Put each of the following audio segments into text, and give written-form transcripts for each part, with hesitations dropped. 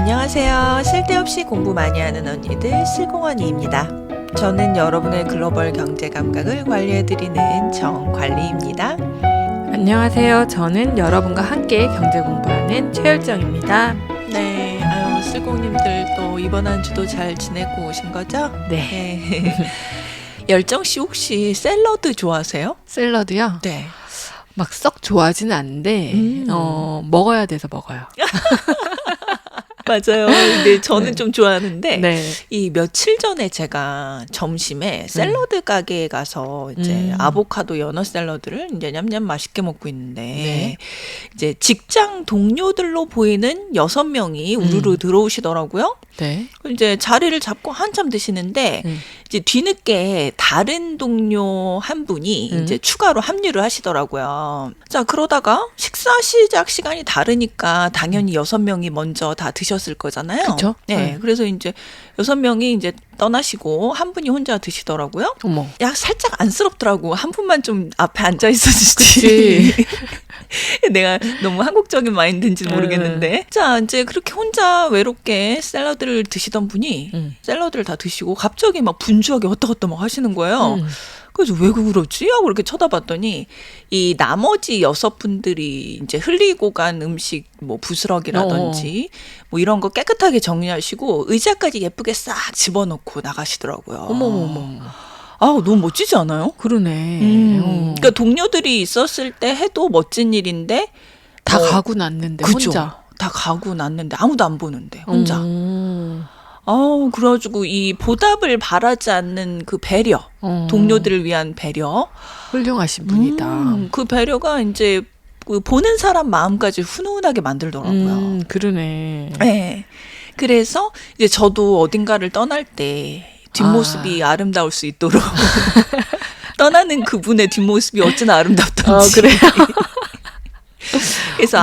안녕하세요. 쓸데없이 공부 많이 하는 언니들 실공언니입니다. 저는 여러분의 글로벌 경제 감각을 관리해드리는 정관리입니다. 안녕하세요. 저는 여러분과 함께 경제 공부하는 최열정입니다. 네, 아유 실공님들 또 이번 한 주도 잘 지내고 오신 거죠? 네. 열정 씨 혹시 샐러드 좋아하세요? 샐러드요? 네. 막 썩 좋아하지는 않는데 먹어야 돼서 먹어요. 맞아요. 근데 저는 네. 좀 좋아하는데 네. 이 며칠 전에 제가 점심에 샐러드 가게에 가서 이제 아보카도 연어 샐러드를 이제 냠냠 맛있게 먹고 있는데 네. 이제 직장 동료들로 보이는 6명이 우르르 들어오시더라고요. 네. 이제 자리를 잡고 한참 드시는데 이제 뒤늦게 다른 동료 한 분이 이제 추가로 합류를 하시더라고요. 자, 그러다가 식사 시작 시간이 다르니까 당연히 6명이 먼저 다 드셨을 거잖아요. 그쵸? 네. 네. 그래서 이제 6명이 이제 떠나시고 한 분이 혼자 드시더라고요. 어머. 야, 살짝 안쓰럽더라고. 한 분만 좀 앞에 앉아 있어주지. 그치. 내가 너무 한국적인 마인드인지 모르겠는데. 자, 이제 그렇게 혼자 외롭게 샐러드를 드시던 분이 샐러드를 다 드시고 갑자기 막 분주하게 왔다 막 하시는 거예요. 그래서 왜 그러지? 하고 이렇게 쳐다봤더니 이 나머지 6분들이 이제 흘리고 간 음식 뭐 부스러기라든지 뭐 이런 거 깨끗하게 정리하시고 의자까지 예쁘게 싹 집어넣고 나가시더라고요. 어머머머. 아우, 너무 멋지지 않아요? 그러네. 그러니까 동료들이 있었을 때 해도 멋진 일인데 다 가고 났는데 그죠? 혼자. 다 가고 났는데 아무도 안 보는데 혼자. 아우, 그래가지고 이 보답을 바라지 않는 그 배려, 동료들을 위한 배려, 훌륭하신 분이다. 그 배려가 이제 그 보는 사람 마음까지 훈훈하게 만들더라고요. 그러네. 네. 그래서 이제 저도 어딘가를 떠날 때 뒷모습이 아름다울 수 있도록 떠나는 그분의 뒷모습이 어찌나 아름답던지. 그래요? 그래서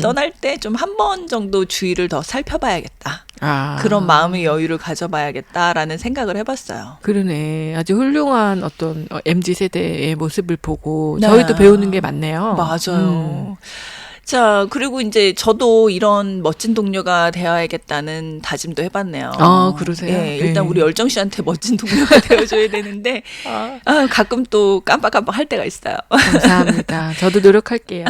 떠날 때 좀 한 번 정도 주위를 더 살펴봐야겠다. 그런 마음의 여유를 가져봐야겠다라는 생각을 해봤어요. 그러네. 아주 훌륭한 어떤 MZ세대의 모습을 보고 네. 저희도 배우는 게 많네요. 맞아요. 자, 그리고 이제 저도 이런 멋진 동료가 되어야겠다는 다짐도 해봤네요. 그러세요? 예, 일단 네. 우리 열정 씨한테 멋진 동료가 되어줘야 되는데 가끔 또 깜빡깜빡 할 때가 있어요. 감사합니다. 저도 노력할게요.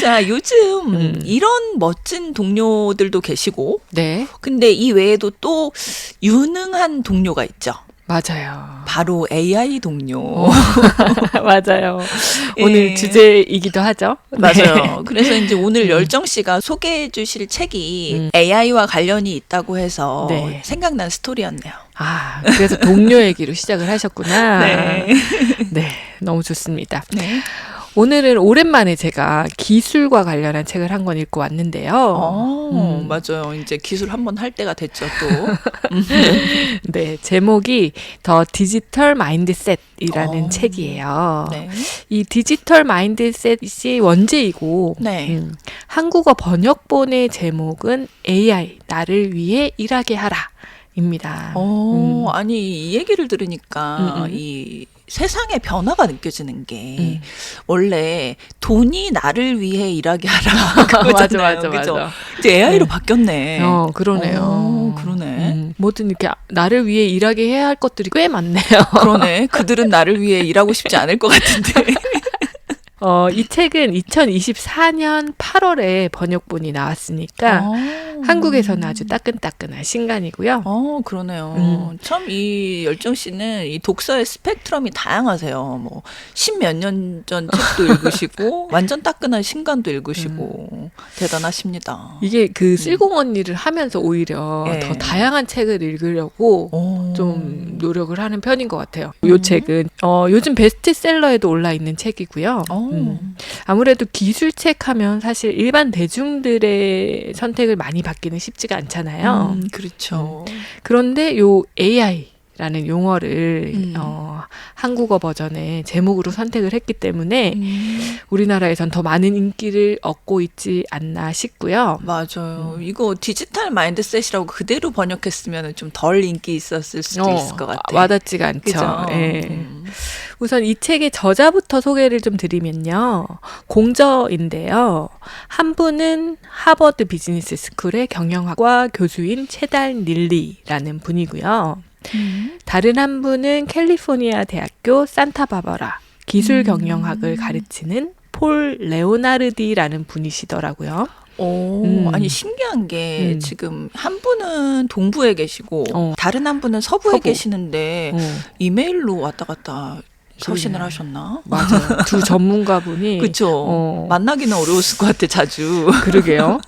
자, 요즘 이런 멋진 동료들도 계시고 네, 근데 이 외에도 또 유능한 동료가 있죠. 맞아요. 바로 AI 동료. 맞아요. 예. 오늘 주제이기도 하죠. 맞아요. 그래서 이제 오늘 열정 씨가 소개해 주실 책이 AI와 관련이 있다고 해서 네. 생각난 스토리였네요. 그래서 동료 얘기로 시작을 하셨구나. 네. 네, 너무 좋습니다. 네. 오늘은 오랜만에 제가 기술과 관련한 책을 한 권 읽고 왔는데요. 맞아요. 이제 기술 한번 할 때가 됐죠, 또. 네, 제목이 더 디지털 마인드셋이라는 책이에요. 네. 이 디지털 마인드셋이 원제이고 네. 한국어 번역본의 제목은 AI, 나를 위해 일하게 하라 입니다. 아니, 이 얘기를 들으니까 이 세상의 변화가 느껴지는 게 원래 돈이 나를 위해 일하게 하라 그거잖아요. 맞아. 이제 AI로 바뀌었네. 그러네요. 그러네. 뭐든 이렇게 나를 위해 일하게 해야 할 것들이 꽤 많네요. 그러네. 그들은 나를 위해 일하고 싶지 않을 것 같은데. 이 책은 2024년 8월에 번역본이 나왔으니까 한국에서는 아주 따끈따끈한 신간이고요. 그러네요. 참 이 열정 씨는 이 독서의 스펙트럼이 다양하세요. 뭐 10몇 년 전 책도 읽으시고 완전 따끈한 신간도 읽으시고 대단하십니다. 이게 그 쓸공 언니를 하면서 오히려 예. 더 다양한 책을 읽으려고 좀 노력을 하는 편인 것 같아요. 이 책은 요즘 베스트셀러에도 올라 있는 책이고요. 아무래도 기술책 하면 사실 일반 대중들의 선택을 많이 받기는 쉽지가 않잖아요. 그렇죠. 그런데 요 AI라는 용어를 한국어 버전의 제목으로 선택을 했기 때문에 우리나라에선 더 많은 인기를 얻고 있지 않나 싶고요. 맞아요. 이거 디지털 마인드셋이라고 그대로 번역했으면 좀 덜 인기 있었을 수도 있을 것 같아요. 와닿지가 않죠. 그죠? 예. 우선 이 책의 저자부터 소개를 좀 드리면요. 공저인데요. 한 분은 하버드 비즈니스 스쿨의 경영학과 교수인 채달 닐리라는 분이고요. 다른 한 분은 캘리포니아 대학교 산타바바라 기술 경영학을 가르치는 폴 레오나르디라는 분이시더라고요. 아니 신기한 게 지금 한 분은 동부에 계시고 다른 한 분은 서부에 계시는데 이메일로 왔다 갔다 서신을 하셨나? 맞아요. 두 전문가분이 그렇죠. 만나기는 어려웠을 것 같아 자주. 그러게요.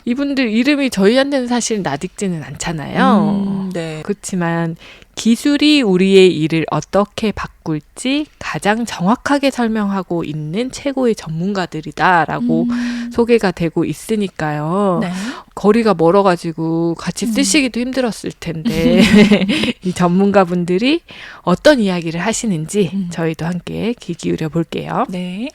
이분들 이름이 저희한테는 사실 낯익지는 않잖아요. 네. 그렇지만 기술이 우리의 일을 어떻게 바꿀지 가장 정확하게 설명하고 있는 최고의 전문가들이다라고 소개가 되고 있으니까요. 네. 거리가 멀어가지고 같이 쓰시기도 힘들었을 텐데 이 전문가분들이 어떤 이야기를 하시는지 저희도 함께 귀 기울여 볼게요. 네.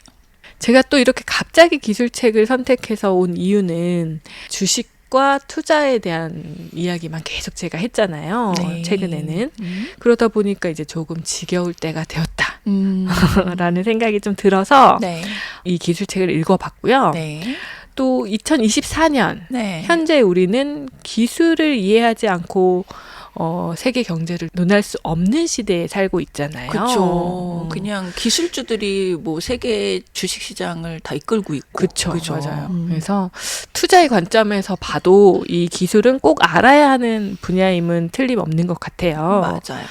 제가 또 이렇게 갑자기 기술책을 선택해서 온 이유는 주식과 투자에 대한 이야기만 계속 제가 했잖아요. 네. 최근에는. 그러다 보니까 이제 조금 지겨울 때가 되었다. 라는 생각이 좀 들어서 네. 이 기술책을 읽어봤고요. 네. 또 2024년 네. 현재 우리는 기술을 이해하지 않고 세계 경제를 논할 수 없는 시대에 살고 있잖아요. 그렇죠. 그냥 기술주들이 뭐 세계 주식시장을 다 이끌고 있고. 그렇죠. 그죠? 맞아요. 그래서 투자의 관점에서 봐도 이 기술은 꼭 알아야 하는 분야임은 틀림없는 것 같아요. 맞아요.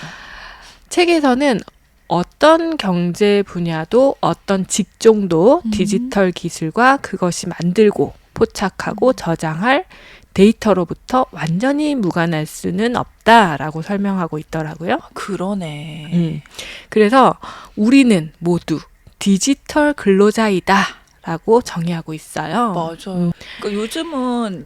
책에서는 어떤 경제 분야도 어떤 직종도 디지털 기술과 그것이 만들고 포착하고 저장할 데이터로부터 완전히 무관할 수는 없다라고 설명하고 있더라고요. 그러네. 그래서 우리는 모두 디지털 근로자이다. 라고 정의하고 있어요. 맞아요. 그러니까 요즘은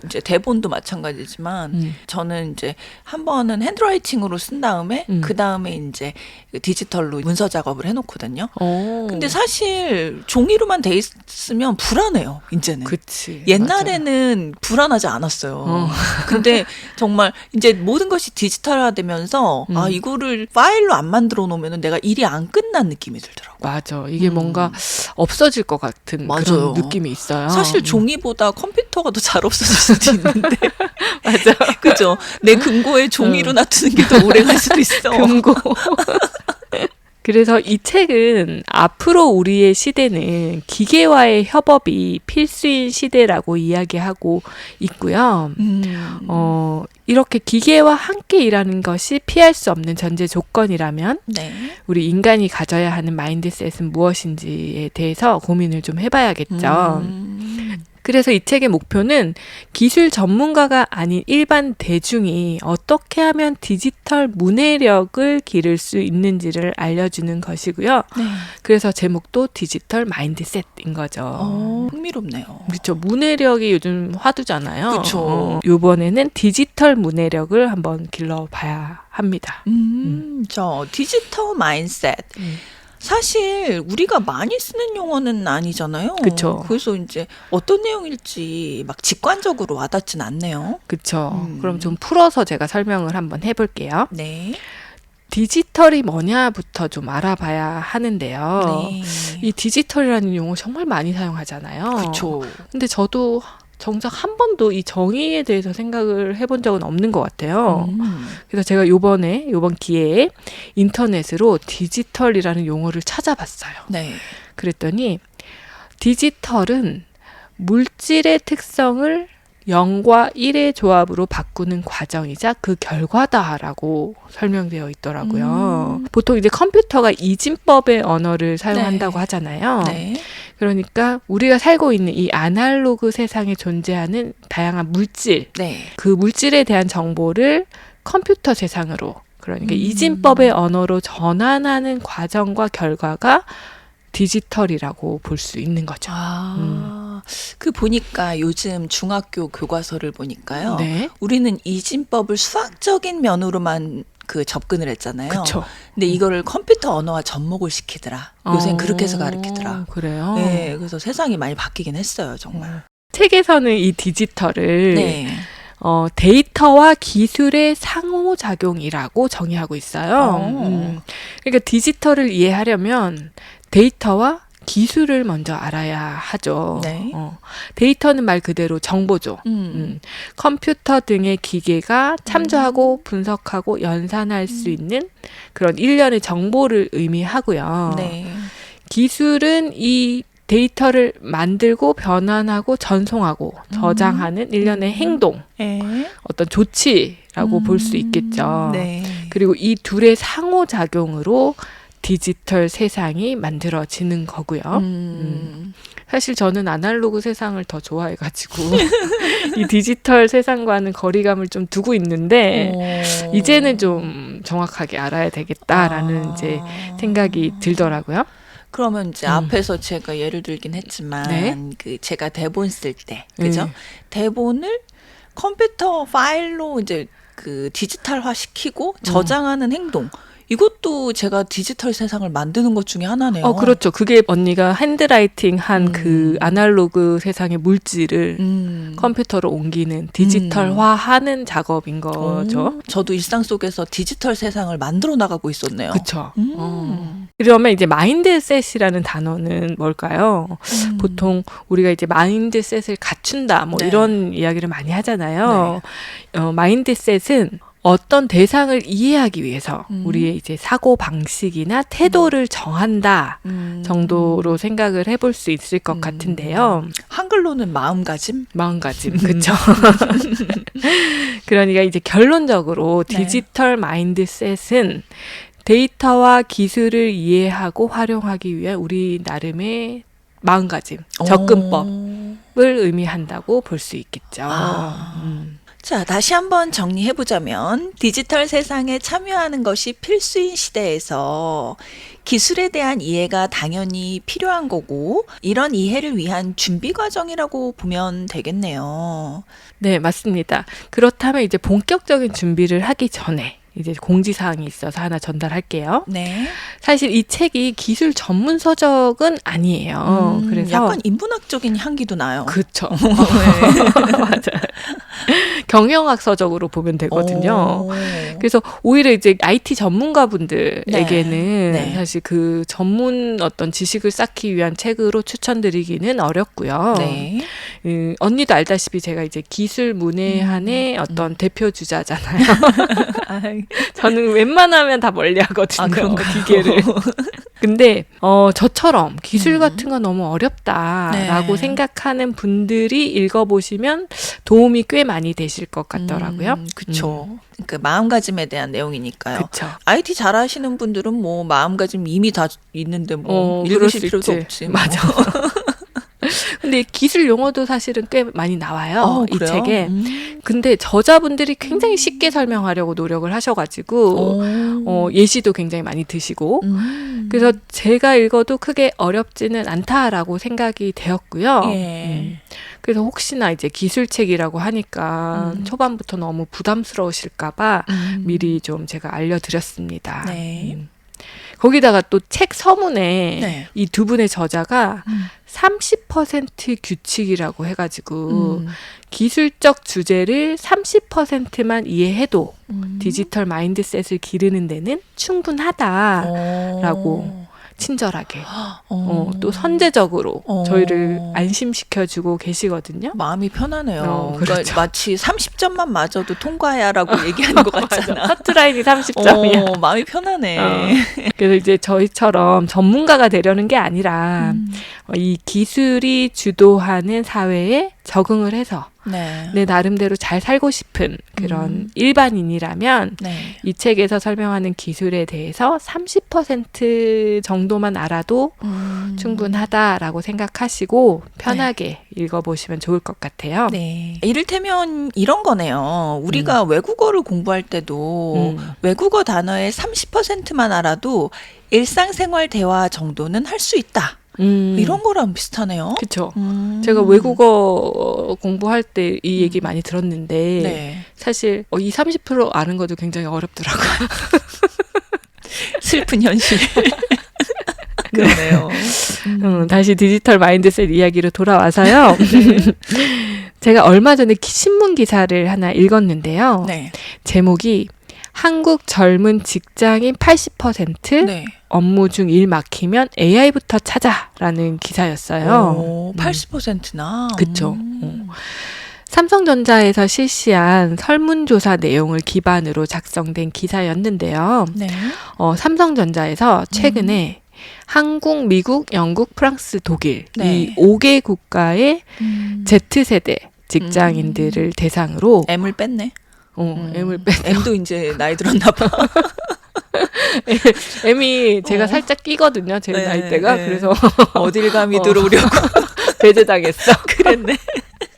이제 대본도 마찬가지지만 저는 이제 한 번은 핸드라이팅으로 쓴 다음에 그 다음에 이제 디지털로 문서 작업을 해놓거든요. 근데 사실 종이로만 돼 있으면 불안해요. 이제는. 그치. 옛날에는 불안하지 않았어요. 근데 정말 이제 모든 것이 디지털화되면서 아 이거를 파일로 안 만들어 놓으면 내가 일이 안 끝난 느낌이 들더라고요. 맞아. 이게 뭔가 없어질 것 같은 맞아요. 그런 느낌이 있어요. 사실 종이보다 컴퓨터가 더 잘 없어질 수도 있는데. 맞아. 그죠? 내 금고에 종이로 놔두는 게 더 오래 갈 수도 있어. 금고. 그래서 이 책은 앞으로 우리의 시대는 기계와의 협업이 필수인 시대라고 이야기하고 있고요. 이렇게 기계와 함께 일하는 것이 피할 수 없는 전제 조건이라면 네. 우리 인간이 가져야 하는 마인드셋은 무엇인지에 대해서 고민을 좀 해봐야겠죠. 그래서 이 책의 목표는 기술 전문가가 아닌 일반 대중이 어떻게 하면 디지털 문해력을 기를 수 있는지를 알려주는 것이고요. 네. 그래서 제목도 디지털 마인드셋인 거죠. 흥미롭네요. 그렇죠. 문해력이 요즘 화두잖아요. 그렇죠. 이번에는 디지털 문해력을 한번 길러봐야 합니다. 저 디지털 마인드셋. 사실 우리가 많이 쓰는 용어는 아니잖아요. 그쵸. 그래서 이제 어떤 내용일지 막 직관적으로 와닿진 않네요. 그렇죠. 그럼 좀 풀어서 제가 설명을 한번 해볼게요. 네. 디지털이 뭐냐부터 좀 알아봐야 하는데요. 네. 이 디지털이라는 용어 정말 많이 사용하잖아요. 그렇죠. 근데 저도 정작 한 번도 이 정의에 대해서 생각을 해본 적은 없는 것 같아요. 그래서 제가 이번 기회에 인터넷으로 디지털이라는 용어를 찾아봤어요. 네. 그랬더니 디지털은 물질의 특성을 0과 1의 조합으로 바꾸는 과정이자 그 결과다라고 설명되어 있더라고요. 보통 이제 컴퓨터가 이진법의 언어를 사용한다고 하잖아요. 네. 그러니까 우리가 살고 있는 이 아날로그 세상에 존재하는 다양한 물질, 네. 그 물질에 대한 정보를 컴퓨터 세상으로, 그러니까 이진법의 언어로 전환하는 과정과 결과가 디지털이라고 볼 수 있는 거죠. 그 보니까 요즘 중학교 교과서를 보니까요. 네. 우리는 이진법을 수학적인 면으로만 그 접근을 했잖아요. 그쵸. 근데 이거를 컴퓨터 언어화 접목을 시키더라. 요새는 그렇게 해서 가르치더라. 그래요? 네, 그래서 세상이 많이 바뀌긴 했어요, 정말. 책에서는 이 디지털을 네. 데이터와 기술의 상호작용이라고 정의하고 있어요. 그러니까 디지털을 이해하려면 데이터와 기술을 먼저 알아야 하죠. 네. 데이터는 말 그대로 정보죠. 컴퓨터 등의 기계가 참조하고 분석하고 연산할 수 있는 그런 일련의 정보를 의미하고요. 네. 기술은 이 데이터를 만들고 변환하고 전송하고 저장하는 일련의 행동, 네. 어떤 조치라고 볼 수 있겠죠. 네. 그리고 이 둘의 상호작용으로 디지털 세상이 만들어지는 거고요. 사실 저는 아날로그 세상을 더 좋아해가지고 이 디지털 세상과는 거리감을 좀 두고 있는데 이제는 좀 정확하게 알아야 되겠다라는 이제 생각이 들더라고요. 그러면 이제 앞에서 제가 예를 들긴 했지만 네. 그 제가 대본 쓸 때 그죠? 대본을 컴퓨터 파일로 이제 그 디지털화 시키고 저장하는 행동. 이것도 제가 디지털 세상을 만드는 것 중에 하나네요. 그렇죠. 그게 언니가 핸드라이팅 한 그 아날로그 세상의 물질을 컴퓨터로 옮기는 디지털화하는 작업인 거죠. 저도 일상 속에서 디지털 세상을 만들어 나가고 있었네요. 그렇죠. 그러면 이제 마인드셋이라는 단어는 뭘까요? 보통 우리가 이제 마인드셋을 갖춘다 뭐 네. 이런 이야기를 많이 하잖아요. 마인드셋은 어떤 대상을 이해하기 위해서 우리의 이제 사고 방식이나 태도를 정한다 정도로 생각을 해볼 수 있을 것 같은데요. 한글로는 마음가짐? 마음가짐, 그렇죠. 그러니까 이제 결론적으로 디지털 마인드셋은 데이터와 기술을 이해하고 활용하기 위한 우리 나름의 마음가짐, 접근법을 의미한다고 볼 수 있겠죠. 자, 다시 한번 정리해보자면 디지털 세상에 참여하는 것이 필수인 시대에서 기술에 대한 이해가 당연히 필요한 거고 이런 이해를 위한 준비 과정이라고 보면 되겠네요. 네, 맞습니다. 그렇다면 이제 본격적인 준비를 하기 전에 이제 공지사항이 있어서 하나 전달할게요. 네. 사실 이 책이 기술 전문 서적은 아니에요. 그래서 약간 인문학적인 향기도 나요. 그렇죠. 맞아요. 경영학 서적으로 보면 되거든요. 그래서 오히려 이제 IT 전문가분들에게는 네. 사실 그 전문 어떤 지식을 쌓기 위한 책으로 추천드리기는 어렵고요. 네. 언니도 알다시피 제가 이제 기술 문외한의 어떤 대표 주자잖아요. 저는 웬만하면 다 멀리하거든요. 그런가요? 기계를. 근데 저처럼 기술 같은 거 너무 어렵다라고 생각하는 분들이 읽어보시면 도움이 꽤 많이 되실 것 같더라고요. 그렇죠. 그 마음가짐에 대한 내용이니까요. 그쵸. IT 잘하시는 분들은 뭐 마음가짐 이미 다 있는데 뭐 그럴 수 읽으실 필요도 있지. 없지. 뭐. 맞아. 근데 기술 용어도 사실은 꽤 많이 나와요. 이 그래요? 책에. 근데 저자분들이 굉장히 쉽게 설명하려고 노력을 하셔가지고 예시도 굉장히 많이 드시고 그래서 제가 읽어도 크게 어렵지는 않다라고 생각이 되었고요. 예. 그래서 혹시나 이제 기술책이라고 하니까 초반부터 너무 부담스러우실까봐 미리 좀 제가 알려드렸습니다. 네. 거기다가 또 책 서문에 네. 이 두 분의 저자가 30% 규칙이라고 해가지고 기술적 주제를 30%만 이해해도 디지털 마인드셋을 기르는 데는 충분하다라고 친절하게 또 선제적으로 저희를 안심시켜주고 계시거든요. 마음이 편하네요. 그렇죠. 그러니까 마치 30점만 맞아도 통과해야라고 얘기하는 것 같잖아. 커트라인이 30점이야. 마음이 편하네. 그래서 이제 저희처럼 전문가가 되려는 게 아니라 이 기술이 주도하는 사회에 적응을 해서 네. 내 나름대로 잘 살고 싶은 그런 일반인이라면 네. 이 책에서 설명하는 기술에 대해서 30% 정도만 알아도 충분하다라고 생각하시고 편하게 읽어보시면 좋을 것 같아요. 네. 이를테면 이런 거네요. 우리가 외국어를 공부할 때도 외국어 단어의 30%만 알아도 일상생활 대화 정도는 할 수 있다. 이런 거랑 비슷하네요. 그렇죠. 제가 외국어 공부할 때 이 얘기 많이 들었는데 네. 사실 이 30% 아는 것도 굉장히 어렵더라고요. 슬픈 현실. 그러네요. 다시 디지털 마인드셋 이야기로 돌아와서요. 제가 얼마 전에 신문 기사를 하나 읽었는데요. 네. 제목이 한국 젊은 직장인 80% 네. 업무 중 일 막히면 AI부터 찾아라는 기사였어요. 오, 80%나. 그쵸. 삼성전자에서 실시한 설문조사 내용을 기반으로 작성된 기사였는데요. 네. 삼성전자에서 최근에 한국, 미국, 영국, 프랑스, 독일 네. 이 5개 국가의 Z세대 직장인들을 대상으로 M을 뺐네. M을 뺀 M도 이제 나이 들었나 봐. M이 제가 살짝 끼거든요. 제 네, 나이대가. 네. 그래서 어딜 감히 들어오려고. 배제당했어. 그랬네.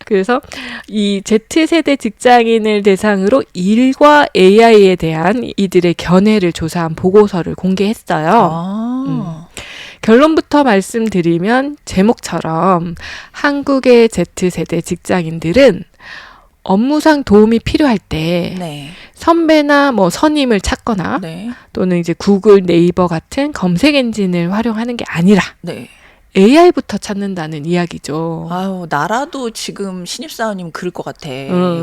그래서 이 Z세대 직장인을 대상으로 일과 AI에 대한 이들의 견해를 조사한 보고서를 공개했어요. 아. 결론부터 말씀드리면 제목처럼 한국의 Z세대 직장인들은 업무상 도움이 필요할 때 네. 선배나 뭐 선임을 찾거나 네. 또는 이제 구글, 네이버 같은 검색 엔진을 활용하는 게 아니라 네. AI부터 찾는다는 이야기죠. 아유, 나라도 지금 신입사원이면 그럴 것 같아.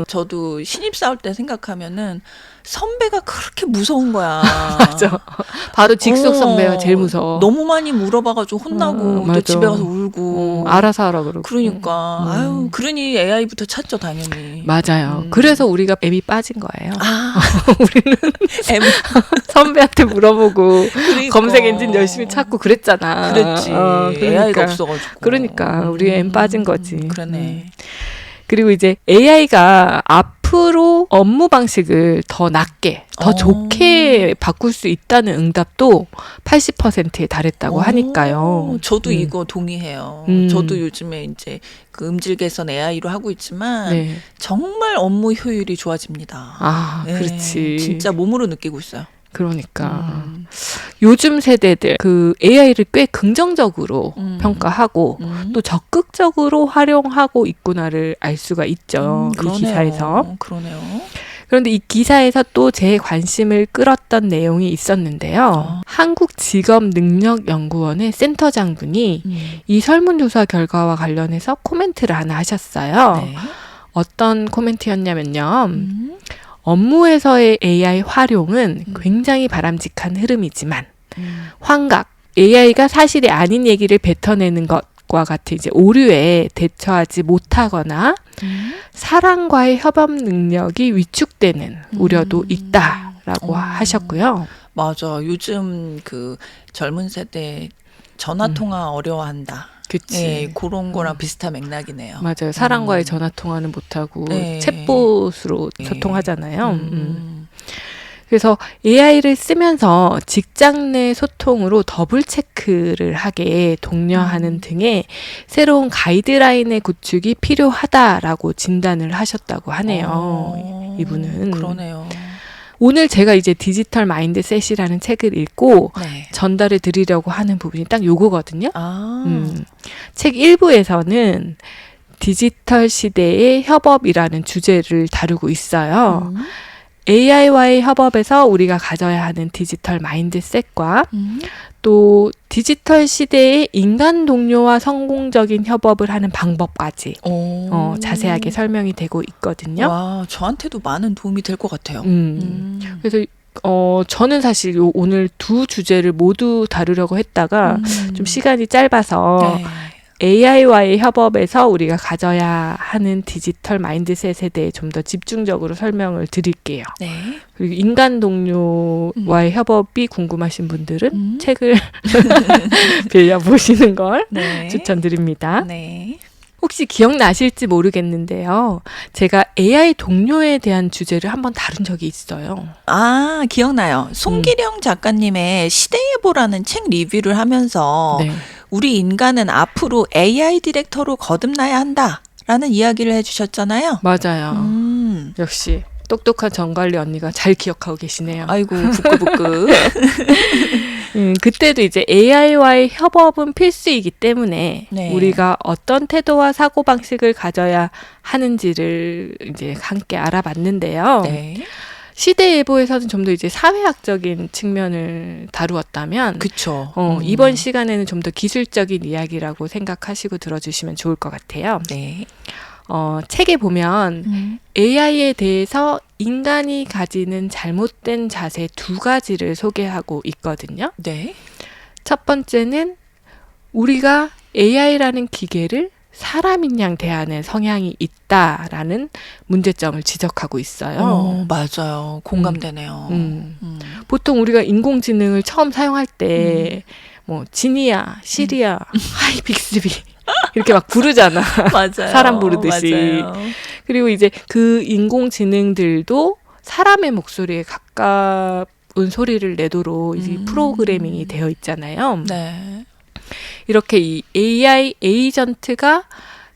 저도 신입사원 때 생각하면은 선배가 그렇게 무서운 거야. 맞아. 바로 직속 선배가 제일 무서워. 너무 많이 물어봐가지고 혼나고 또 맞아. 집에 가서 울고. 알아서 하라 그러고. 그러니까 아유, 그러니 AI부터 찾죠 당연히. 맞아요. 그래서 우리가 M이 빠진 거예요. 아, 우리는 M. 선배한테 물어보고 그러니까. 검색 엔진 열심히 찾고 그랬잖아. 그랬지. 그러니까. AI가 없어가지고. 그러니까 우리 M 빠진 거지. 그러네. 그리고 이제 AI가 앞으로 업무 방식을 더 낫게, 더 좋게 바꿀 수 있다는 응답도 80%에 달했다고 하니까요. 저도 이거 동의해요. 저도 요즘에 이제 그 음질 개선 AI로 하고 있지만 네. 정말 업무 효율이 좋아집니다. 아, 네, 그렇지. 진짜 몸으로 느끼고 있어요. 그러니까 요즘 세대들 그 AI를 꽤 긍정적으로 평가하고 또 적극적으로 활용하고 있구나를 알 수가 있죠. 이 기사에서. 그러네요. 그런데 이 기사에서 또 제 관심을 끌었던 내용이 있었는데요. 한국직업능력연구원의 센터장분이 이 설문조사 결과와 관련해서 코멘트를 하나 하셨어요. 네. 어떤 코멘트였냐면요. 업무에서의 AI 활용은 굉장히 바람직한 흐름이지만 환각, AI가 사실이 아닌 얘기를 뱉어내는 것과 같은 이제 오류에 대처하지 못하거나 사람과의 협업 능력이 위축되는 우려도 있다라고 하셨고요. 맞아. 요즘 그 젊은 세대 전화 통화 어려워한다. 그치. 예, 그런 거랑 비슷한 맥락이네요. 맞아요. 사람과의 전화 통화는 못하고 네. 챗봇으로 네. 소통하잖아요. 그래서 AI를 쓰면서 직장 내 소통으로 더블 체크를 하게 독려하는 등의 새로운 가이드라인의 구축이 필요하다라고 진단을 하셨다고 하네요. 이분은. 그러네요. 오늘 제가 이제 디지털 마인드셋이라는 책을 읽고 네. 전달해 드리려고 하는 부분이 딱 요거거든요. 아. 책 1부에서는 디지털 시대의 협업이라는 주제를 다루고 있어요. AI와의 협업에서 우리가 가져야 하는 디지털 마인드셋과 또 디지털 시대의 인간 동료와 성공적인 협업을 하는 방법까지 자세하게 설명이 되고 있거든요. 와, 저한테도 많은 도움이 될 것 같아요. 그래서 저는 사실 오늘 두 주제를 모두 다루려고 했다가 좀 시간이 짧아서 네. AI와의 협업에서 우리가 가져야 하는 디지털 마인드셋에 대해 좀 더 집중적으로 설명을 드릴게요. 네. 그리고 인간 동료와의 협업이 궁금하신 분들은 책을 빌려보시는 걸 네. 추천드립니다. 네. 혹시 기억나실지 모르겠는데요. 제가 AI 동료에 대한 주제를 한번 다룬 적이 있어요. 아, 기억나요. 송기령 작가님의 시대예보라는 책 리뷰를 하면서 네. 우리 인간은 앞으로 AI 디렉터로 거듭나야 한다라는 이야기를 해주셨잖아요. 맞아요. 역시 똑똑한 정관리 언니가 잘 기억하고 계시네요. 아이고, 부끄부끄. 그때도 이제 AI와의 협업은 필수이기 때문에 네. 우리가 어떤 태도와 사고방식을 가져야 하는지를 이제 함께 알아봤는데요. 네. 시대예보에서는 좀 더 이제 사회학적인 측면을 다루었다면 그쵸. 이번 시간에는 좀 더 기술적인 이야기라고 생각하시고 들어주시면 좋을 것 같아요. 네. 책에 보면 AI에 대해서 인간이 가지는 잘못된 자세 2가지를 소개하고 있거든요. 네. 첫 번째는 우리가 AI라는 기계를 사람인 양 대하는 성향이 있다라는 문제점을 지적하고 있어요. 맞아요. 공감되네요. 보통 우리가 인공지능을 처음 사용할 때 뭐 지니야, 시리야, 하이 빅스비 이렇게 막 부르잖아. 맞아요. 사람 부르듯이. 맞아요. 그리고 이제 그 인공지능들도 사람의 목소리에 가까운 소리를 내도록 이 프로그래밍이 되어 있잖아요. 네. 이렇게 이 AI 에이전트가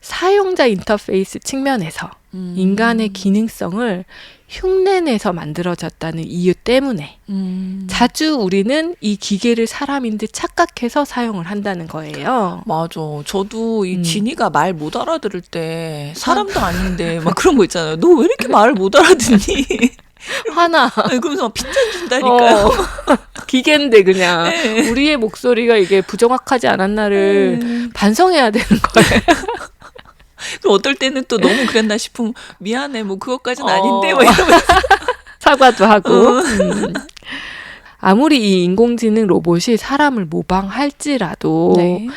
사용자 인터페이스 측면에서 인간의 기능성을 흉내내서 만들어졌다는 이유 때문에 자주 우리는 이 기계를 사람인 듯 착각해서 사용을 한다는 거예요. 맞아. 저도 이 지니가 말 못 알아들을 때 사람도 아닌데 막 그런 거 있잖아요. 너 왜 이렇게 말을 못 알아듣니? 화나. 그러면서 막 핀잔 준다니까요. 기계인데 그냥 네. 우리의 목소리가 이게 부정확하지 않았나를 반성해야 되는 거예요. 그럼 어떨 때는 또 너무 그랬나 싶으면 미안해 뭐 그것까지는 아닌데 뭐 이러면서 사과도 하고. 아무리 이 인공지능 로봇이 사람을 모방할지라도 네.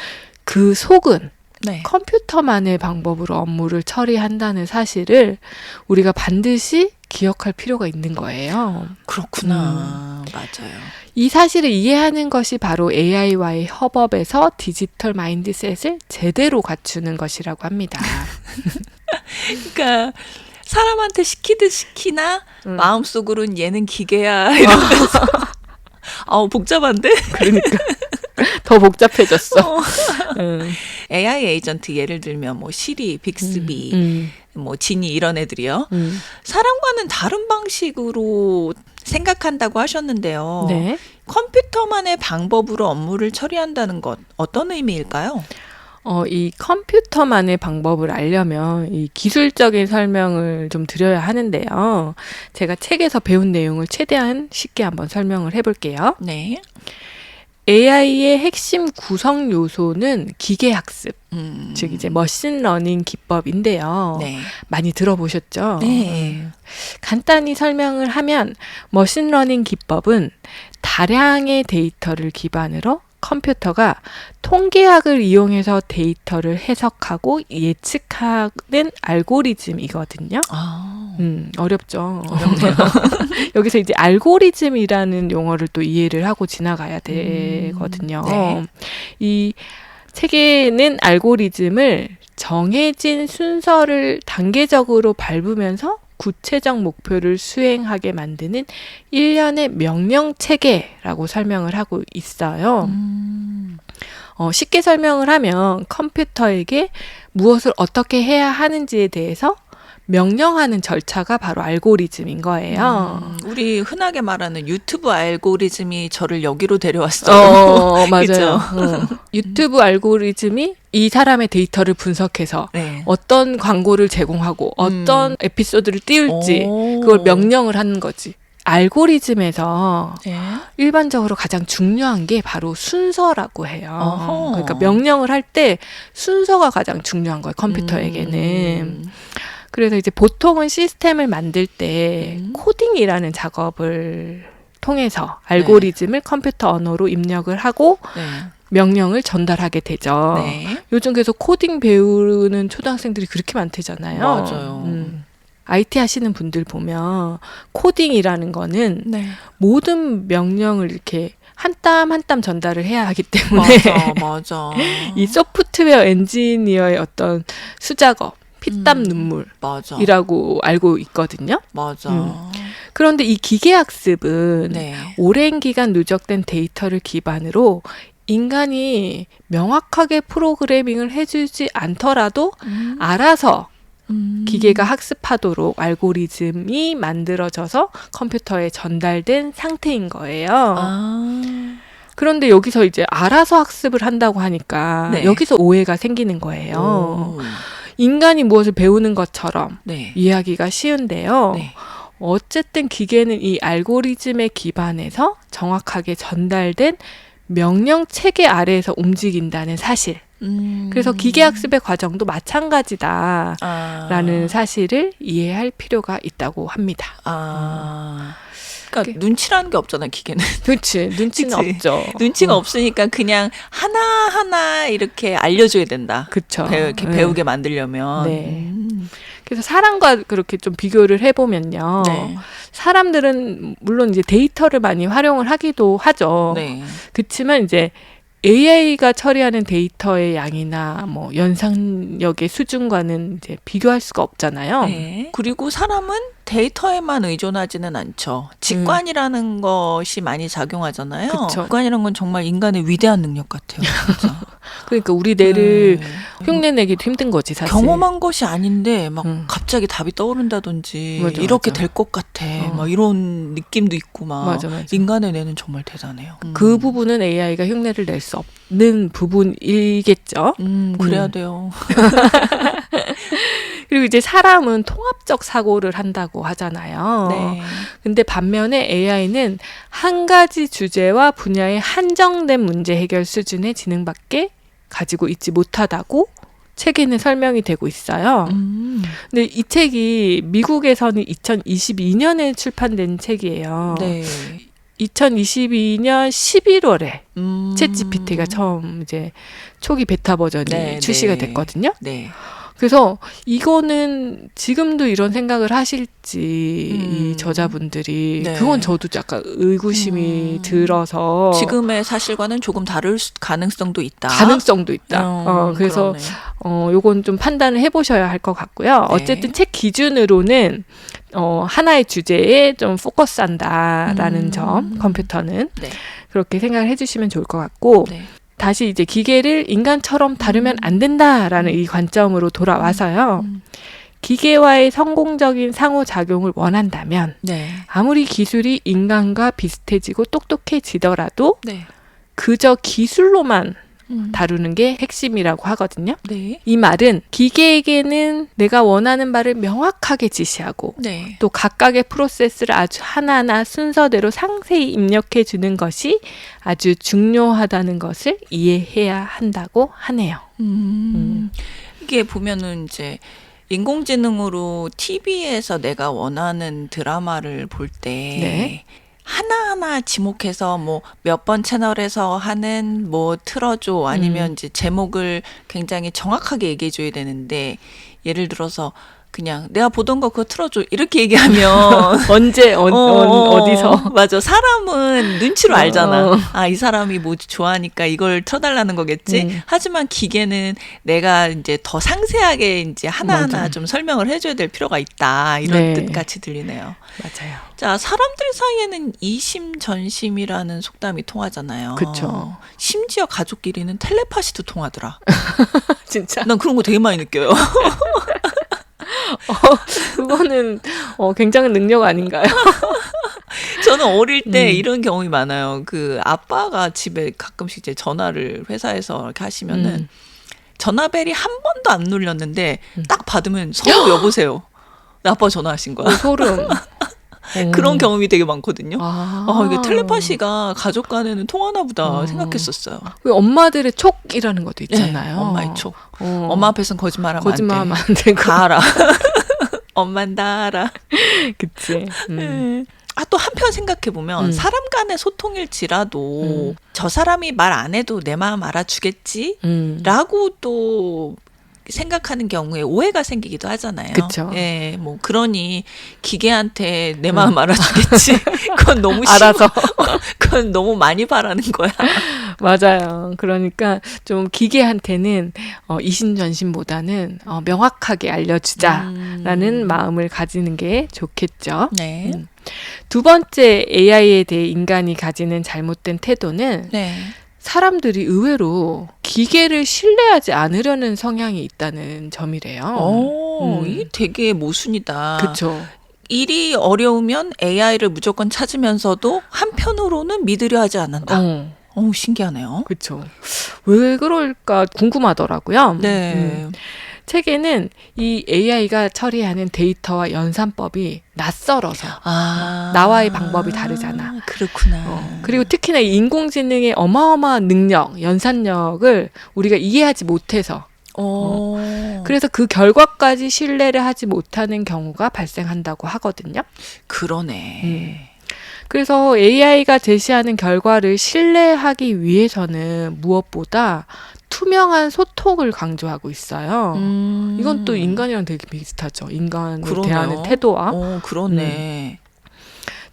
그 속은 네. 컴퓨터만의 방법으로 업무를 처리한다는 사실을 우리가 반드시 기억할 필요가 있는 거예요. 그렇구나. 맞아요. 이 사실을 이해하는 것이 바로 AI와의 협업에서 디지털 마인드셋을 제대로 갖추는 것이라고 합니다. 그러니까 사람한테 시키듯 시키나 마음속으로는 얘는 기계야 이러면서 복잡한데? 그러니까 더 복잡해졌어. AI 에이전트 예를 들면 뭐 시리, 빅스비, 뭐 지니 이런 애들이요. 사람과는 다른 방식으로 생각한다고 하셨는데요. 네. 컴퓨터만의 방법으로 업무를 처리한다는 것 어떤 의미일까요? 이 컴퓨터만의 방법을 알려면 이 기술적인 설명을 좀 드려야 하는데요. 제가 책에서 배운 내용을 최대한 쉽게 한번 설명을 해볼게요. 네. AI의 핵심 구성 요소는 기계학습, 즉 이제 머신러닝 기법인데요. 네. 많이 들어보셨죠? 네. 간단히 설명을 하면 머신러닝 기법은 다량의 데이터를 기반으로 컴퓨터가 통계학을 이용해서 데이터를 해석하고 예측하는 알고리즘이거든요. 어렵죠. 어렵네요. 여기서 이제 알고리즘이라는 용어를 또 이해를 하고 지나가야 되거든요. 네. 이 책에는 알고리즘을 정해진 순서를 단계적으로 밟으면서 구체적 목표를 수행하게 만드는 일련의 명령 체계라고 설명을 하고 있어요. 쉽게 설명을 하면 컴퓨터에게 무엇을 어떻게 해야 하는지에 대해서 명령하는 절차가 바로 알고리즘인 거예요. 우리 흔하게 말하는 유튜브 알고리즘이 저를 여기로 데려왔어요. 맞아요. 유튜브 알고리즘이 이 사람의 데이터를 분석해서 네. 어떤 광고를 제공하고 어떤 에피소드를 띄울지 그걸 명령을 하는 거지. 알고리즘에서 네. 일반적으로 가장 중요한 게 바로 순서라고 해요. 어허. 그러니까 명령을 할 때 순서가 가장 중요한 거예요. 컴퓨터에게는. 그래서 이제 보통은 시스템을 만들 때 코딩이라는 작업을 통해서 알고리즘을 컴퓨터 언어로 입력을 하고 네. 명령을 전달하게 되죠. 네. 요즘 계속 코딩 배우는 초등학생들이 그렇게 많대잖아요. 맞아요. IT 하시는 분들 보면 코딩이라는 거는 네. 모든 명령을 이렇게 한 땀 한 땀 전달을 해야 하기 때문에 맞아. 이 소프트웨어 엔지니어의 어떤 수작업, 피땀 맞아. 눈물이라고 알고 있거든요. 맞아. 그런데 이 기계학습은 네. 오랜 기간 누적된 데이터를 기반으로 인간이 명확하게 프로그래밍을 해주지 않더라도 알아서 기계가 학습하도록 알고리즘이 만들어져서 컴퓨터에 전달된 상태인 거예요. 그런데 여기서 이제 알아서 학습을 한다고 하니까 네. 여기서 오해가 생기는 거예요. 인간이 무엇을 배우는 것처럼 네. 이해하기가 쉬운데요. 네. 어쨌든 기계는 이 알고리즘에 기반해서 정확하게 전달된 명령 체계 아래에서 움직인다는 사실. 그래서 기계학습의 과정도 마찬가지다라는 사실을 이해할 필요가 있다고 합니다. 그러니까 눈치라는 게 없잖아요, 기계는. 그렇지. 눈치는 그치? 없죠. 눈치가 없으니까 그냥 하나하나 이렇게 알려줘야 된다. 그렇죠. 이렇게 배우게 만들려면. 네. 그래서 사람과 그렇게 좀 비교를 해보면요. 네. 사람들은 물론 이제 데이터를 많이 활용을 하기도 하죠. 네. 그렇지만 이제 AI가 처리하는 데이터의 양이나 뭐 연상력의 수준과는 이제 비교할 수가 없잖아요. 네. 그리고 사람은 데이터에만 의존하지는 않죠. 직관이라는 것이 많이 작용하잖아요. 그쵸. 직관이라는 건 정말 인간의 위대한 능력 같아요. 진짜. 그러니까 우리 뇌를 흉내내기도 힘든 거지 사실. 경험한 것이 아닌데 막 갑자기 답이 떠오른다든지 맞아, 이렇게 맞아. 될 것 같아. 막 이런 느낌도 있고 막 맞아. 인간의 뇌는 정말 대단해요. 그 부분은 AI가 흉내를 낼 수 없는 부분이겠죠. 그래야 돼요. 그리고 이제 사람은 통합적 사고를 한다고 하잖아요. 네. 근데 반면에 AI는 한 가지 주제와 분야의 한정된 문제 해결 수준의 지능밖에 가지고 있지 못하다고 책에는 설명이 되고 있어요. 근데 이 책이 미국에서는 2022년에 출판된 책이에요. 네. 2022년 11월에 챗GPT가 처음 이제 초기 베타 버전이 출시가 됐거든요. 네. 그래서 이거는 지금도 이런 생각을 하실지 이 저자분들이 그건 저도 약간 의구심이 들어서 지금의 사실과는 조금 다를 가능성도 있다. 가능성도 있다. 그래서 요건 좀 판단을 해보셔야 할 것 같고요. 어쨌든 책 기준으로는 하나의 주제에 좀 포커스한다라는 점 컴퓨터는 그렇게 생각을 해주시면 좋을 것 같고 다시 이제 기계를 인간처럼 다루면 안 된다라는 이 관점으로 돌아와서요. 기계와의 성공적인 상호작용을 원한다면 아무리 기술이 인간과 비슷해지고 똑똑해지더라도 그저 기술로만 다루는 게 핵심이라고 하거든요. 이 말은 기계에게는 내가 원하는 바를 명확하게 지시하고 또 각각의 프로세스를 아주 하나하나 순서대로 상세히 입력해 주는 것이 아주 중요하다는 것을 이해해야 한다고 하네요. 이게 보면은 이제 인공지능으로 TV에서 내가 원하는 드라마를 볼 때 하나하나 지목해서 뭐 몇 번 채널에서 하는 뭐 틀어줘 아니면 이제 제목을 굉장히 정확하게 얘기해 줘야 되는데 예를 들어서 그냥 내가 보던 거 그거 틀어줘 이렇게 얘기하면 언제 어디서 맞아. 사람은 눈치로 알잖아. 아, 이 사람이 뭐 좋아하니까 이걸 틀어달라는 거겠지. 하지만 기계는 내가 이제 더 상세하게 이제 하나하나 좀 설명을 해줘야 될 필요가 있다. 이런 뜻같이 들리네요. 맞아요. 자, 사람들 사이에는 이심전심이라는 속담이 통하잖아요. 그쵸. 심지어 가족끼리는 텔레파시도 통하더라. 진짜? 난 그런 거 되게 많이 느껴요. 그거는 굉장한 능력 아닌가요? 저는 어릴 때 이런 경험이 많아요. 그 아빠가 집에 가끔씩 이제 전화를 회사에서 이렇게 하시면은 전화벨이 한 번도 안 눌렸는데 딱 받으면 서로 여보세요. 아빠 전화하신 거야. 소름. 그런 경험이 되게 많거든요. 이게 텔레파시가 가족 간에는 통하나 보다 생각했었어요. 그 엄마들의 촉이라는 것도 있잖아요. 엄마의 촉. 엄마 앞에서는 거짓말하면 거짓말하면 안 되고. 다 알아. 엄만 다 알아. 그치. 또 한편 생각해보면 사람 간의 소통일지라도 저 사람이 말 안 해도 내 마음 알아주겠지? 라고 또 생각하는 경우에 오해가 생기기도 하잖아요. 그쵸. 예, 뭐 그러니 기계한테 내 마음 알아주겠지. 그건 너무 알아서. 그건 너무 많이 바라는 거야. 맞아요. 그러니까 좀 기계한테는 이심전심보다는 명확하게 알려주자라는 마음을 가지는 게 좋겠죠. 네. 두 번째 AI에 대해 인간이 가지는 잘못된 태도는 사람들이 의외로 기계를 신뢰하지 않으려는 성향이 있다는 점이래요. 이 되게 모순이다. 그렇죠. 일이 어려우면 AI를 무조건 찾으면서도 한편으로는 믿으려 하지 않는다. 신기하네요. 그렇죠. 왜 그럴까 궁금하더라고요. 네. 책에는 이 AI가 처리하는 데이터와 연산법이 낯설어서 나와의 방법이 다르잖아. 그렇구나. 그리고 특히나 이 인공지능의 어마어마한 능력, 연산력을 우리가 이해하지 못해서 그래서 그 결과까지 신뢰를 하지 못하는 경우가 발생한다고 하거든요. 그러네. 그래서 AI가 제시하는 결과를 신뢰하기 위해서는 무엇보다 투명한 소통을 강조하고 있어요. 이건 또 인간이랑 되게 비슷하죠. 인간을 대하는 태도와. 그러네.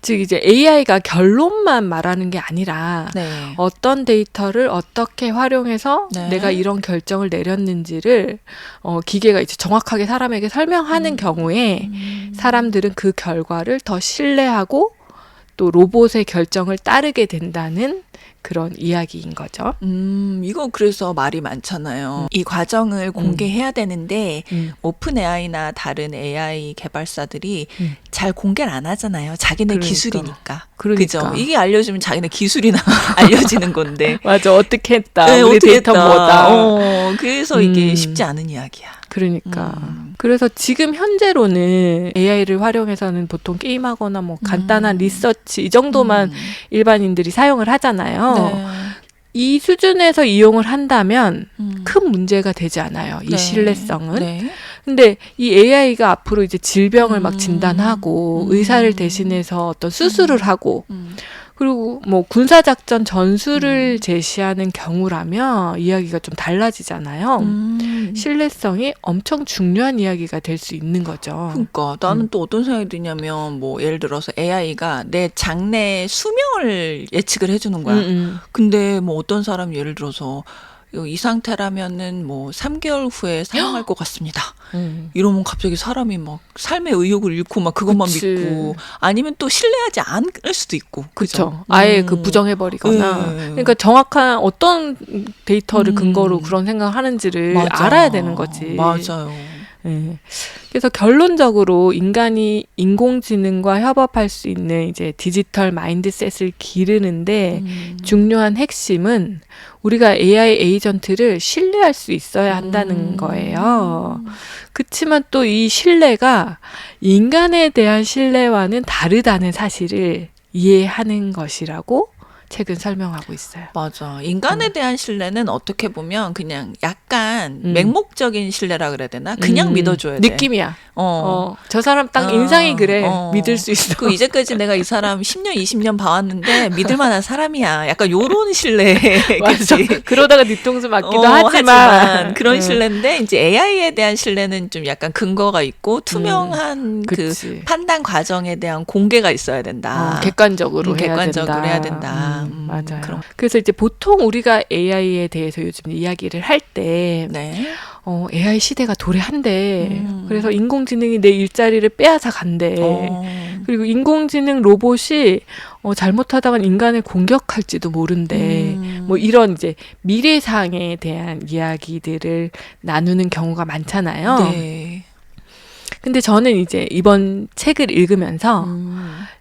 즉 이제 AI가 결론만 말하는 게 아니라 네. 어떤 데이터를 어떻게 활용해서 네. 내가 이런 결정을 내렸는지를 기계가 이제 정확하게 사람에게 설명하는 경우에 사람들은 그 결과를 더 신뢰하고 또 로봇의 결정을 따르게 된다는 그런 이야기인 거죠. 이거 그래서 말이 많잖아요. 이 과정을 공개해야 되는데 오픈 AI나 다른 AI 개발사들이 잘 공개를 안 하잖아요. 자기네 기술이니까. 그죠? 이게 알려주면 자기네 기술이나 알려지는 건데. 맞아. 어떻게 했다. 네, 우리 어떻게 데이터 했다. 뭐다. 그래서 이게 쉽지 않은 이야기야. 그러니까. 그래서 지금 현재로는 AI를 활용해서는 보통 게임하거나 뭐 간단한 리서치 이 정도만 일반인들이 사용을 하잖아요. 네. 이 수준에서 이용을 한다면 큰 문제가 되지 않아요. 이 신뢰성은. 네. 근데 이 AI가 앞으로 이제 질병을 막 진단하고 의사를 대신해서 어떤 수술을 하고 그리고 뭐 군사작전 전술을 제시하는 경우라면 이야기가 좀 달라지잖아요. 신뢰성이 엄청 중요한 이야기가 될 수 있는 거죠. 그러니까 나는 또 어떤 생각이 드냐면 뭐 예를 들어서 AI가 내 장래 수명을 예측을 해주는 거야. 근데 뭐 어떤 사람 예를 들어서 이 상태라면은 뭐 3개월 후에 사망할 것 같습니다. 이러면 갑자기 사람이 막 삶의 의욕을 잃고 막 그것만 그치. 믿고 아니면 또 신뢰하지 않을 수도 있고. 그렇죠. 아예 그 부정해버리거나. 그러니까 정확한 어떤 데이터를 근거로 그런 생각을 하는지를 맞아. 알아야 되는 거지. 맞아요. 네. 그래서 결론적으로 인간이 인공지능과 협업할 수 있는 이제 디지털 마인드셋을 기르는데 중요한 핵심은 우리가 AI 에이전트를 신뢰할 수 있어야 한다는 거예요. 그치만 또 이 신뢰가 인간에 대한 신뢰와는 다르다는 사실을 이해하는 것이라고 책은 설명하고 있어요. 맞아. 인간에 대한 신뢰는 어떻게 보면 그냥 약간 맹목적인 신뢰라 그래야 되나? 그냥 믿어줘야 돼. 느낌이야. 저 사람 딱 인상이 그래. 믿을 수 있어. 그 이제까지 내가 이 사람 10년, 20년 봐왔는데 믿을 만한 사람이야. 약간 요런 신뢰. 맞아. 그러다가 뒤통수 맞기도 하지만 그런 신뢰인데 이제 AI에 대한 신뢰는 좀 약간 근거가 있고 투명한 그 판단 과정에 대한 공개가 있어야 된다. 객관적으로 해야 된다. 맞아요. 그래서 이제 보통 우리가 AI에 대해서 요즘 이야기를 할 때 AI 시대가 도래한대. 그래서 인공지능이 내 일자리를 빼앗아 간대. 그리고 인공지능 로봇이 잘못하다간 인간을 공격할지도 모른대. 뭐 이런 이제 미래상에 대한 이야기들을 나누는 경우가 많잖아요. 네. 근데 저는 이제 이번 책을 읽으면서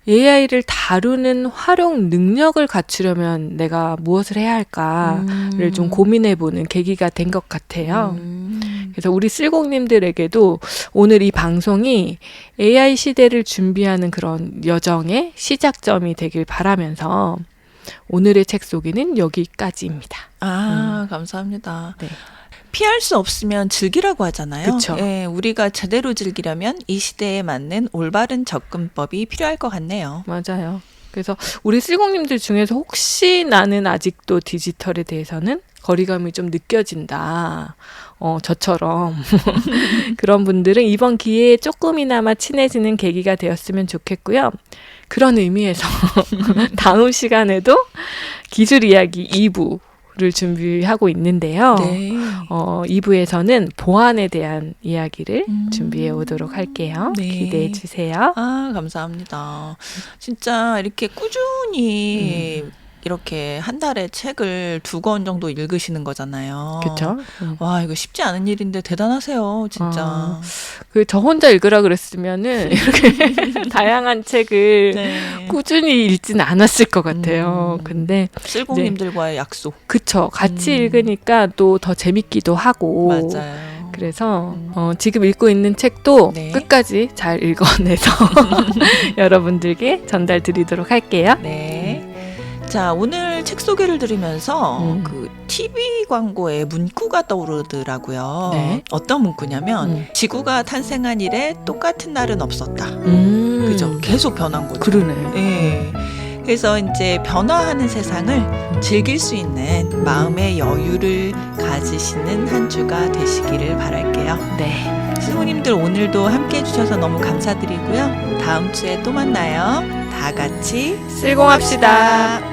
AI를 다루는 활용 능력을 갖추려면 내가 무엇을 해야 할까를 좀 고민해보는 계기가 된 것 같아요. 그래서 우리 쓸곡님들에게도 오늘 이 방송이 AI 시대를 준비하는 그런 여정의 시작점이 되길 바라면서 오늘의 책 소개는 여기까지입니다. 감사합니다. 네. 피할 수 없으면 즐기라고 하잖아요. 그쵸. 예, 우리가 제대로 즐기려면 이 시대에 맞는 올바른 접근법이 필요할 것 같네요. 맞아요. 그래서 우리 쓸곡님들 중에서 혹시 나는 아직도 디지털에 대해서는 거리감이 좀 느껴진다. 저처럼. 그런 분들은 이번 기회에 조금이나마 친해지는 계기가 되었으면 좋겠고요. 그런 의미에서 다음 시간에도 기술 이야기 2부 를 준비하고 있는데요. 네. 2부에서는 보안에 대한 이야기를 준비해 오도록 할게요. 네. 기대해 주세요. 감사합니다. 진짜 이렇게 꾸준히 이렇게 한 달에 책을 2권 정도 읽으시는 거잖아요. 그렇죠? 와, 이거 쉽지 않은 일인데 대단하세요, 진짜. 저 혼자 읽으라 그랬으면은 이렇게 다양한 책을 꾸준히 읽지는 않았을 것 같아요. 근데 쓸곡님들과의 약속. 그쵸. 같이 읽으니까 또 더 재밌기도 하고. 맞아요. 그래서 지금 읽고 있는 책도 네. 끝까지 잘 읽어내서 여러분들께 전달드리도록 할게요. 네. 자, 오늘 책 소개를 들으면서 그 TV 광고에 문구가 떠오르더라고요. 네. 어떤 문구냐면 지구가 탄생한 이래 똑같은 날은 없었다. 그죠? 계속 변한 거죠. 그러네. 예. 그래서 이제 변화하는 세상을 즐길 수 있는 마음의 여유를 가지시는 한 주가 되시기를 바랄게요. 네. 스승님들 오늘도 함께 해주셔서 너무 감사드리고요. 다음 주에 또 만나요. 다 같이 슬공합시다.